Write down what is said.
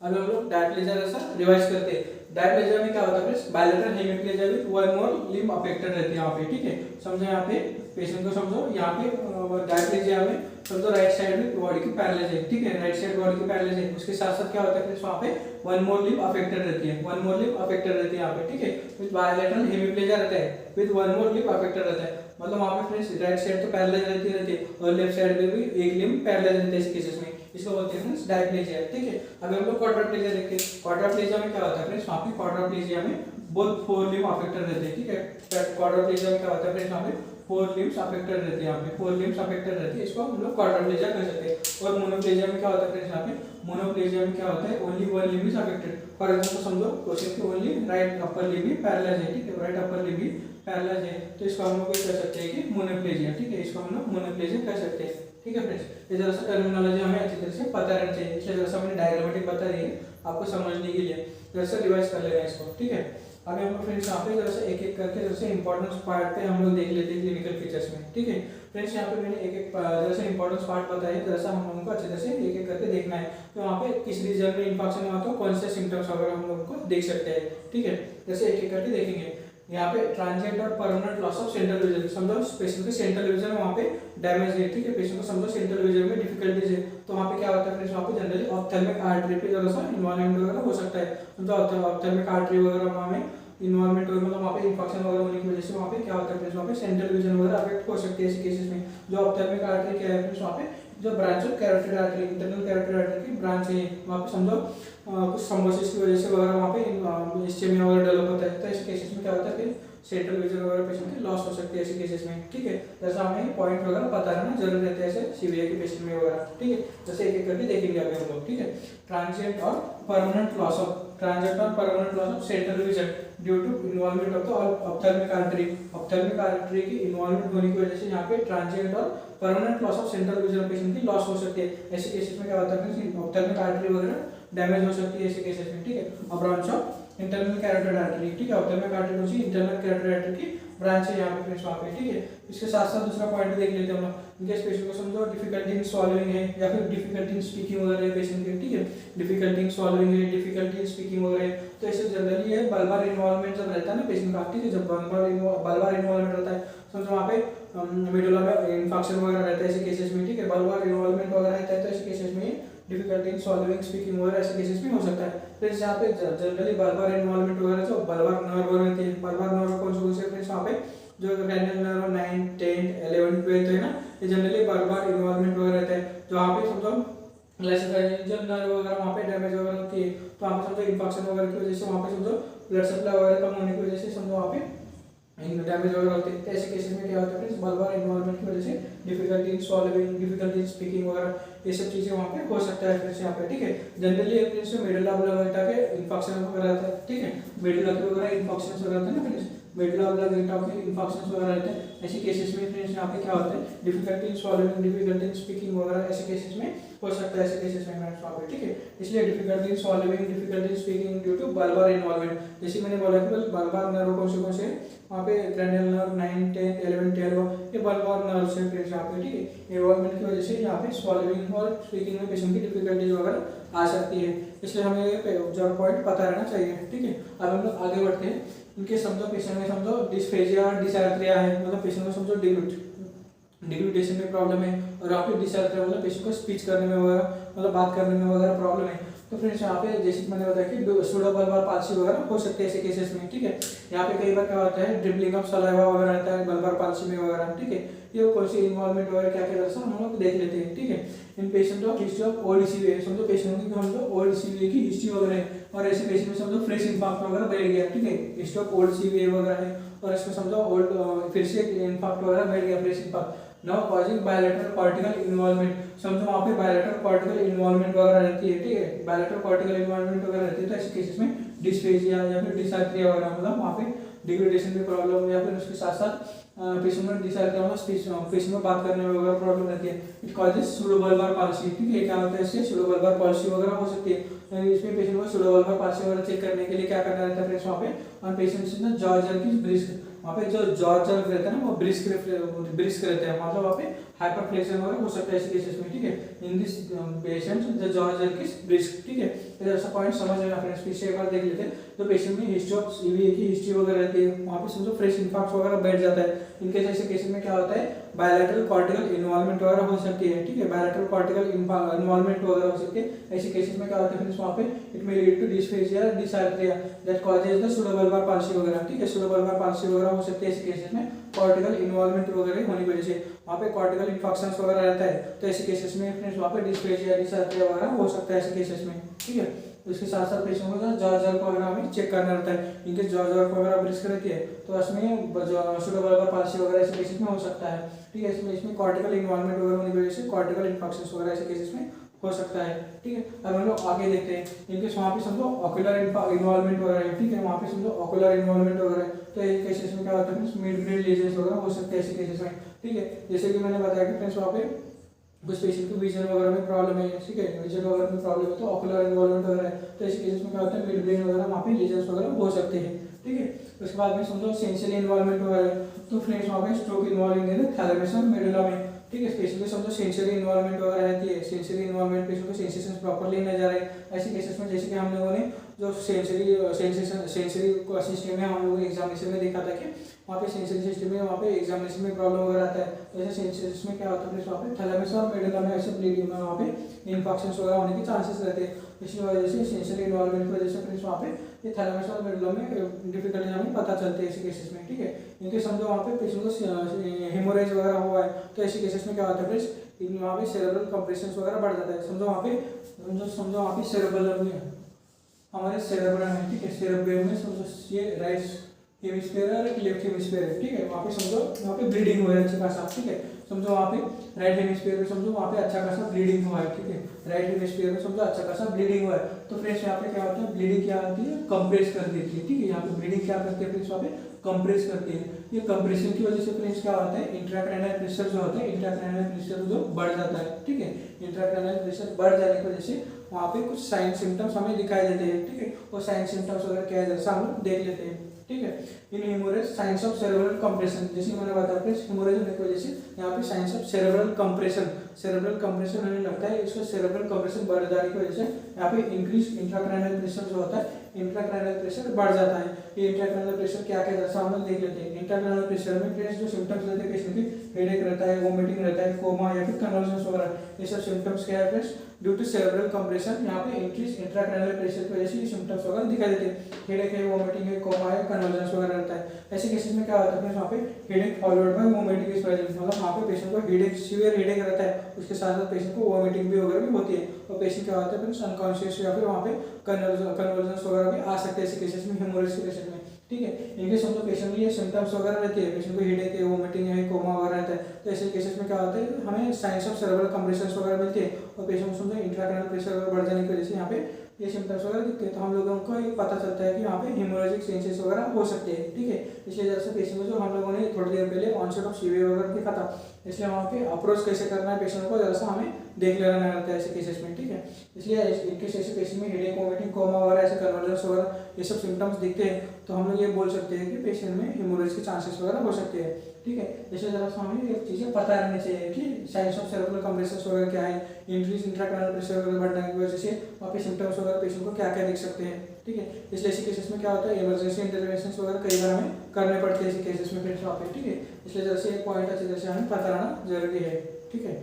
अब हम लोग डायप्लेजिया जैसा रिवाइज करते हैं। डायप्लेजिया में क्या होता है friends, bilateral hemiplegia with one more limb affected रहती है यहाँ पे, ठीक है। समझो यहाँ पे पेशेंट को, समझो यहाँ पे डायप्लेजिया में समझो राइट साइड में बॉडी की पैरेलल है, ठीक है, राइट साइड बॉडी की पैरेलल है। उसके साथ साथ क्या होता है फ्रेंड्स, वहाँ पे वन मोर लिम्ब अफेक्टेड रहती है, वन मोर लिम्ब अफेक्टेड रहती है यहाँ पे, ठीक है। विद बायलैटरल हेमिप्लेजिया रहता है, with one more limb affected रहता है। मतलब वहाँ पे फ्रेंड्स राइट साइड तो पैरेलल रहती है और लेफ्ट साइड में भी एक लिम्ब पैरेलल रहता है इस केसेस में, इसको बोलते हैं फ्रेंड्स डायप्लेजिया, ठीक है। अब हम लोग क्वाड्रिप्लेजिया देखते हैं। क्वाड्रिप्लेजिया में क्या होता है फ्रेंड्स, वहाँ पे क्वाड्रिप्लेजिया में बोथ फोर लिम्ब अफेक्टेड रहते हैं, ठीक है। क्वाड्रिप्लेजिया में क्या होता है फ्रेंड्स, वहाँ पे फोर लिम्ब्स अफेक्टेड रहते हैं, यहाँ पे फोर लिम्ब्स अफेक्टेड रहती है, इसको हम लोग क्वाड्रिप्लेजिया कह सकते हैं। और मोनोप्लेजिया में क्या होता है फ्रेंड्स, यहाँ पे मोनोप्लेजिया में क्या होता है, only one limb is affected. For example समझो क्वेश्चन की ओनली राइट अपर लिम्ब ही पैरेलल है, ठीक है, राइट अपर लिम्ब ही पैरेलल है, तो इसको हम लोग कह सकते हैं कि मोनोप्लेजिया, ठीक है, इसको हम लोग मोनोप्लेजिया कह सकते हैं, ठीक है फ्रेंड्स। ये जरा सा टर्मिनोलॉजी हमें अच्छी तरह से पता रहना चाहिए, इसलिए जरा सा मैंने डायग्रामेटिक बता दी है आपको समझने के लिए, जरा सा रिवाइज कर लेना इसको, ठीक है। अभी हम लोग फ्रेंड्स यहाँ पे जरा सा एक एक करके जैसे इंपॉर्टेंस पार्ट पे हम लोग देख लेते हैं क्लिनिकल फीचर्स में, ठीक है फ्रेंड्स। यहाँ पे मैंने एक एक जैसे इंपॉर्टेंस पार्ट बताया, जैसा हम लोगों को अच्छे तरह से एक एक करके देखना है। तो यहाँ पे किस रीजन में इन्फेक्शन हुआ तो कौन से सिम्टम्स वगैरह हम लोगों को देख सकते हैं, ठीक है, जैसे एक एक करके देखेंगे। यहाँ पे ट्रांजिएंट और permanent loss of central vision, समझो पेशेंट के सेंट्रल विजन वहाँ पे डैमेज है, ठीक है, पेशेंट को समझो सेंट्रल विजन में डिफिकल्टीज है, तो वहाँ पे क्या होता है फ्रेंड्स, वहाँ पे जनरली ऑप्थेल्मिक आर्टरी पे जरा सा इन्वॉल्वमेंट वगैरह हो सकता है, समझो ऑप्थेल्मिक आर्टरी वगैरह वहाँ में इन्वॉल्वमेंट हो, मतलब वहाँ पे इन्फेक्शन वगैरह होने की वजह से वहाँ पे क्या होता है फ्रेंड्स, वहाँ पे सेंट्रल विजन वगैरह अफेक्ट हो सकती है ऐसे केसेस में। जो ऑप्थेल्मिक आर्टरी क्या है फ्रेंड्स, वहाँ पे जो branch of carotid artery, internal carotid artery की ब्रांच है, वहाँ पे समझो कुछ थ्रोम्बोसिस की वजह से वगैरह वहाँ पे इस्चेमिया वगैरह डेवलप होता है, तो ऐसे केसेस में क्या होता है फिर सेंट्रल विजन वगैरह पेशेंट की लॉस हो सकती है ऐसे केसेस में, ठीक है। जैसा हमें पॉइंट वगैरह पता रहना जरूरी रहता है ऐसे सीवियर के पेशेंट में वगैरह, ठीक है। जैसे एक एक करके देखेंगे अभी हम लोग, ठीक है। ट्रांजिएंट और permanent loss of central vision due to involvement of the ophthalmic artery, ophthalmic artery की इन्वॉल्वमेंट होने की वजह से यहाँ पे ट्रांजिएंट और permanent loss of central vision patient की लॉस हो सकती है। ऐसे केसेस में क्या होता है, ऑप्थेल्मिक आर्टरी वगैरह डैमेज हो सकती है ऐसे केसेस में, ठीक है। और branch of internal carotid artery, ठीक है, ऑप्थेल्मिक आर्टरी होती है इंटरनल कैरोटिड आर्टरी की ब्रांच है यहाँ पे फ्रेंड्स वहाँ पे, ठीक है। इसके साथ साथ दूसरा पॉइंट देख लेते हैं हम लोग, इनके पेशेंट को समझो डिफिकल्टी इन स्वॉलोइंग है या फिर डिफिकल्टी इन स्पीकिंग वगैरह है पेशेंट के, ठीक है, डिफिकल्टी इन स्वॉलोइंग है, डिफिकल्टी इन स्पीकिंग वगैरह है, तो ऐसे जनरली है बल्बार इन्वॉल्वमेंट जब रहता है ना पेशेंट का, ठीक है, जब बल्बार इन्वॉल्वमेंट रहता है, समझो वहाँ पे मेडुला में इन्फेक्शन वगैरह रहता है ऐसे केसेस में, ठीक है, बल्बार इन्वॉल्वमेंट वगैरह रहता है, तो ऐसे केसेस में डिफिकल्टी इन स्वॉलोइंग स्पीकिंग वगैरह ऐसे केसेस में हो सकता है। फिर यहाँ पे जनरली बल्बार इन्वॉल्वमेंट वगैरह जो बल्बार नर्व वगैरह रहती है, बल्बार नर्व कौन से फ्रेंड्स वहाँ पे जो cranial nerve 9, 10, 11, 12 है ना, ये जनरली बल्बार इन्वॉल्वमेंट वगैरह रहता है, जो वहाँ पे समझो लाइसेंस नर्व वगैरह वहाँ पे डैमेज वगैरह होती है, तो वहाँ पे समझो इन्फेक्शन वगैरह की वजह से वहाँ पे समझो ब्लड सप्लाई वगैरह कम होने की वजह से समझो वहाँ पे डैमेज वगैरह होते हैं। तो ऐसे केसेस में क्या होता है फ्रेंड्स, बल्बार इन्वॉल्वमेंट की वजह से difficulty in swallowing, difficulty in speaking वगैरह ये सब चीजें वहाँ पे हो सकता है फ्रेंड्स यहाँ पे, ठीक है। जनरली फ्रेंड्स मेडुला ऑब्लिंगुएटा के इन्फेक्शन वगैरह रहता है, ठीक है, मेडुला के वगैरह इन्फेक्शन वगैरह रहते हैं ना फ्रेंड्स, मेडुला ऑब्लिंगुएटा के इन्फेक्शन वगैरह रहते हैं, ऐसे केसेस में फ्रेंड्स यहाँ पे क्या होता है difficulty in swallowing, difficulty in speaking वगैरह ऐसे केसेस में हो सकता है, ऐसे केसेस में फ्रेंड्स वहाँ पे, ठीक है। इसलिए difficulty in swallowing, difficulty in speaking due to bulbar involvement, जैसे मैंने बोला कि बल्बार नर्व कौन से वहाँ पे cranial nerve 9, 10, 11, 12 ये बल्बार नर्व से फ्रेंड्स यहाँ पे, ठीक है, इन्वॉल्वमेंट की वजह से यहाँ पे स्वॉलोइंग और स्पीकिंग में पेशेंट की डिफिकल्टीज वगैरह आ सकती है, इसलिए हमें जो पॉइंट पता रहना चाहिए, ठीक है। अब हम लोग आगे बढ़ते हैं। इनके समझो पेशेंट में समझो डिस्फेजिया डिसआर्थरिया है, मतलब पेशेंट को समझो डिग्लूटेशन में प्रॉब्लम है, और यहाँ पे डिसआर्थरिया मतलब पेशेंट को स्पीच करने में वगैरह मतलब बात करने में वगैरह प्रॉब्लम है, तो फ्रेंड्स यहाँ पे जैसे मैंने बताया कि सूडो बल्बार पाल्सी वगैरह हो सकते हैं ऐसे केसेस में, ठीक है। यहाँ पे कई बार क्या होता है ड्रिबलिंग ऑफ सलाइवा वगैरह रहता है बल्बार पाल्सी में वगैरह, ठीक है, ये कौन सी इन्वॉल्वमेंट वगैरह क्या क्या रहता है हम लोग देख लेते हैं, ठीक है। In patient of history of old CVA, समझो पेशेंट की समझो ओल्ड सीवीए की हिस्ट्री वगैरह है, और ऐसे पेशेंट में समझो फ्रेश इन्फार्क्ट वगैरह बैठ गया, ठीक है, हिस्ट्री ऑफ ओल्ड सीवीए वगैरह है, और इसमें समझो ओल्ड फिर से इन्फार्क्ट वगैरह बैठ गया, fresh infarct now causing bilateral cortical involvement, समझो वहाँ पे बायलैटरल कॉर्टिकल इन्वॉल्वमेंट वगैरह रहती है, ठीक है, बायलैटरल कॉर्टिकल इन्वॉल्वमेंट वगैरह रहती है, तो ऐसे केसेस में डिस्फेजिया या फिर डिसआर्थरिया वगैरह मतलब वहाँ पे डिग्रेडेशन में प्रॉब्लम, या फिर उसके साथ साथ पेशेंट में डिसआर्थरिया मतलब पेशेंट में बात करने में वगैरह प्रॉब्लम रहती है, इट कॉजेज सूडो बल्बार पाल्सी, ठीक है, क्या होता है इससे सूडो बल्बार पाल्सी वगैरह हो सकती है। इसमें पेशेंट को सूडो बल्बार पाल्सी वगैरह चेक करने के लिए क्या करना रहता है फ्रेंड्स वहाँ पे, और पेशेंट से ना जॉर्जर की ब्रिस्क, वहाँ पे जो जॉर्जर रहता है ना वो ब्रिस्क रहते हैं, मतलब वहाँ पे हाइपरफ्लेक्शन वगैरह हो सकता है ऐसे केसेस में, ठीक है। In this patient the jaw jerk is brisk, ठीक है। तो ऐसा पॉइंट समझ लेना फ्रेंड्स, पीछे एक बार देख लेते हैं। तो पेशेंट में हिस्ट्री ऑफ सीवीए की हिस्ट्री वगैरह रहती है, वहाँ पे समझो फ्रेश इन्फार्क्ट वगैरह बैठ जाता है। इनके जैसे केसेस में क्या होता है, बायलैटरल कॉर्टिकल इन्वॉल्वमेंट वगैरह हो सकती है, ठीक है। बायलैटरल कॉर्टिकल इन्वॉल्वमेंट वगैरह हो सकती है। ऐसे केसेस में क्या होता है फ्रेंड्स, वहाँ पे it may lead to dysphagia dysarthria that causes the pseudobulbar palsy वगैरह, ठीक है। सुडोबल्बार पाल्सी वगैरह हो सकती है ऐसे केसेस में कॉर्टिकल इन्वॉल्वमेंट वगैरह होने की वजह से। वहाँ पे कॉर्टिकल इन्फेक्शंस वगैरह रहता है, तो ऐसे केसेस में फ्रेंड्स वहाँ पे डिस्फेजिया डिसार्थ्रिया वगैरह हो सकता है ऐसे केसेस में, ठीक है। उसके साथ साथ पेशेंट को जॉ जर्क वगैरह हमें चेक करना रहता है। इनके जॉ जर्क वगैरह ब्रिस्क रहती है तो इसमें सुडोबल्बार पाल्सी वगैरह ऐसे केसेस में हो सकता है, ठीक है। इसमें कॉर्टिकल इन्वॉल्वमेंट वगैरह होने की वजह से कॉर्टिकल इन्फेक्शंस वगैरह ऐसे केसेस में हो सकता है, ठीक है। अब हम लोग आगे देखते हैं। इनके वहाँ पे समझो ऑकुलर इन्वॉल्वमेंट वगैरह है, ठीक है। वहाँ पे समझो ऑकुलर इन्वॉल्वमेंट वगैरह है, तो ऐसे केसेस में क्या होता है फ्रेंड्स, मिड ग्रेड लीजन्स वगैरह हो सकते हैं ऐसे केसेस में, ठीक है। जैसे कि मैंने बताया कि फ्रेंड्स वहाँ पे कुछ पेशेंट को विजन वगैरह में प्रॉब्लम है, ठीक है। विजन वगैरह में प्रॉब्लम है तो ऑकुलर इन्वॉल्वमेंट वगैरह है, तो ऐसे केसेस में क्या होता है, मिड ब्रेन वगैरह वहाँ पे लीजन्स वगैरह हो सकते हैं, ठीक है। उसके बाद में समझो सेंसरी इन्वॉल्वमेंट वगैरह है, तो फ्रेंड्स वहाँ पे स्ट्रोक इन्वॉल्विंग है थैलेमस और मेडुला में, ठीक है। पेशेंट को समझो सेंसरी इन्वॉल्वमेंट वगैरह रहती है, सेंसरी इन्वॉल्वमेंट पेशेंट को सेंसेशन प्रॉपर्ली नहीं जा रहा है ऐसे केसेस में, जैसे कि हम लोगों ने जो सेंसरी को सिस्टम में हम लोग एग्जामिनेशन में देखा था कि वहाँ पे सेंसरी सिस्टम में वहाँ पे एग्जामिनेशन में प्रॉब्लम वगैरह आता है, तो ऐसे सेंसरी में क्या होता है वहाँ पे थैलेमस और मेडुला में ऐसे ब्लीडिंग में वहाँ पे इन्फेक्शंस वगैरह होने के चांसेस रहते हैं। इसी वजह से सेंसरी इन्वॉल्वमेंट की वजह से फ्रेंड्स वहाँ पे ये थैलेमस और मेडुला में डिफिकल्टी हमें पता चलती है ऐसे केसेस में, ठीक है। इनके समझो वहाँ पे पेशेंट को हेमोरेज वगैरह हुआ है, तो ऐसे केसेस में क्या होता है फ्रेंड्स, वहाँ पे सेरेब्रल कंप्रेशन वगैरह बढ़ जाता है। समझो वहाँ पे सेरेब्रम में हमारे सेरेब्रम है, ठीक है। सेरेब्रम में समझो ये राइट हेमिस्फीयर है और एक लेफ्ट हेमिस्फीयर है, ठीक है। वहाँ पे समझो वहाँ पे ब्लीडिंग हुआ है अच्छा खासा, ठीक है। समझो वहाँ पे राइट हेमिस्फीयर में समझो वहाँ पे अच्छा खासा ब्लीडिंग हुआ है, ठीक है। राइट हेमिस्फीयर में समझो अच्छा खासा ब्लीडिंग हुआ है, तो फ्रेंड्स यहाँ पे क्या होता है, ब्लीडिंग क्या होती है, कंप्रेस कर देती है, ठीक है। यहाँ पे ब्लीडिंग क्या करती है फ्रेंड्स, वहाँ पे कंप्रेस करती है। ये कंप्रेशन की वजह से फ्रेंड्स क्या होता है, इंट्राक्रैनियल प्रेशर जो होता है, इंट्राक्रैनियल प्रेशर जो बढ़ जाता है, ठीक है। इंट्राक्रैनियल प्रेशर बढ़ जाने की वजह से वहाँ पे कुछ साइन सिम्टम्स हमें दिखाई देते हैं, ठीक है। वो साइन सिम्टम्स वगैरह क्या है जैसा हम लोग देख लेते हैं, ठीक है। In haemorrhage signs of cerebral compression, जैसे मैंने बताया फ्रेंड्स हेमोरेज होने की वजह से यहाँ पे साइंस ऑफ सेरेब्रल कंप्रेशन होने लगता है। इसको सेरेब्रल कंप्रेशन बढ़ जाने की वजह से यहाँ पे इंक्रीज इंट्राक्रैनियल प्रेशर जो होता है, इंट्राक्रैनियल प्रेशर बढ़ जाता है। ये इंट्राक्रैनियल प्रेशर क्या क्या जैसा हम लोग देख लेते हैं। इंट्राक्रैनियल प्रेशर में फ्रेंड्स जो सिम्टम्स रहते हैं पेशेंट के, हेडेक रहता है, वोमिटिंग रहता है, कोमा या फिर कन्वल्जन्स वगैरह, ये सब सिम्टम्स क्या है friends, due to cerebral compression यहाँ पे इंक्रीज इंट्राक्रैनियल प्रेशर की वजह से ये सिम्टम्स वगैरह दिखाई देते हैं। हेडेक है, वोमिटिंग है, कोमा है, कन्वल्जन्स वगैरह रहता है। ऐसे केसेस में क्या होता है फ्रेंड्स, वहाँ पे headache followed by vomiting is present, मतलब वहाँ पे पेशेंट को हेडेक सीवियर हेडेक रहता है, उसके साथ साथ पेशेंट को वोमिटिंग भी वगैरह भी होती है, और पेशेंट क्या होता है फ्रेंड्स अनकॉन्शियस या फिर वहाँ पे कन्वल्जन्स वगैरह भी आ सकते हैं ऐसे केसेस में, हेमोरेज के पेशेंट में, ठीक है। इनके समझो पेशेंट में ये सिम्टम्स वगैरह रहते हैं, पेशेंट को हेडेक है, वोमिटिंग है, कोमा वगैरह रहता है, तो ऐसे केसेस में क्या होता है हमें साइंस ऑफ सेरेब्रल कंप्रेशंस वगैरह मिलती है, और पेशेंट को समझो इंट्राक्रैनियल प्रेशर वगैरह बढ़ जाने की वजह से यहाँ पे ये सिम्टम्स वगैरह दिखते हैं, तो हम लोगों को ये पता चलता है कि यहाँ पे हेमोरेजिक सेंसेस वगैरह हो सकते हैं, ठीक है। इसलिए जैसे पेशेंट को जो हम लोगों ने थोड़ी देर पहले ऑनसेट ऑफ सीवियर वगैरह देखा था, इसलिए वहाँ पे अप्रोच कैसे करना है पेशेंट को जरा सा हमें देख लेना रहता है ऐसे केसेस में, ठीक है। इसलिए इनके ऐसे पेशेंट में हेडेक, वोमिटिंग, कोमा वगैरह ऐसे कन्वर्जन्स वगैरह ये सब सिम्टम्स दिखते हैं, तो हम लोग ये बोल सकते हैं कि पेशेंट में हेमोरेज के चांसेस वगैरह हो सकते हैं, ठीक है। इसलिए जरा सा हमें ये चीज़ें पता रहनी चाहिए कि साइंस ऑफ सेरेब्रल कंप्रेशंस वगैरह क्या है, इंक्रीज इंट्राक्रैनियल प्रेशर वगैरह बढ़ने की वजह से वहाँ पे सिम्टम्स वगैरह पेशेंट को क्या क्या दिख सकते हैं, ठीक है। इसलिए ऐसे केसेस में क्या होता है, इमरजेंसी इंटरवेंशंस वगैरह कई बार हमें करने पड़ते हैं ऐसे केसेस में फ्रेंड्स वहाँ पे, ठीक है। इसलिए जैसे एक पॉइंट अच्छे जैसे हमें पता रहना जरूरी है, ठीक है।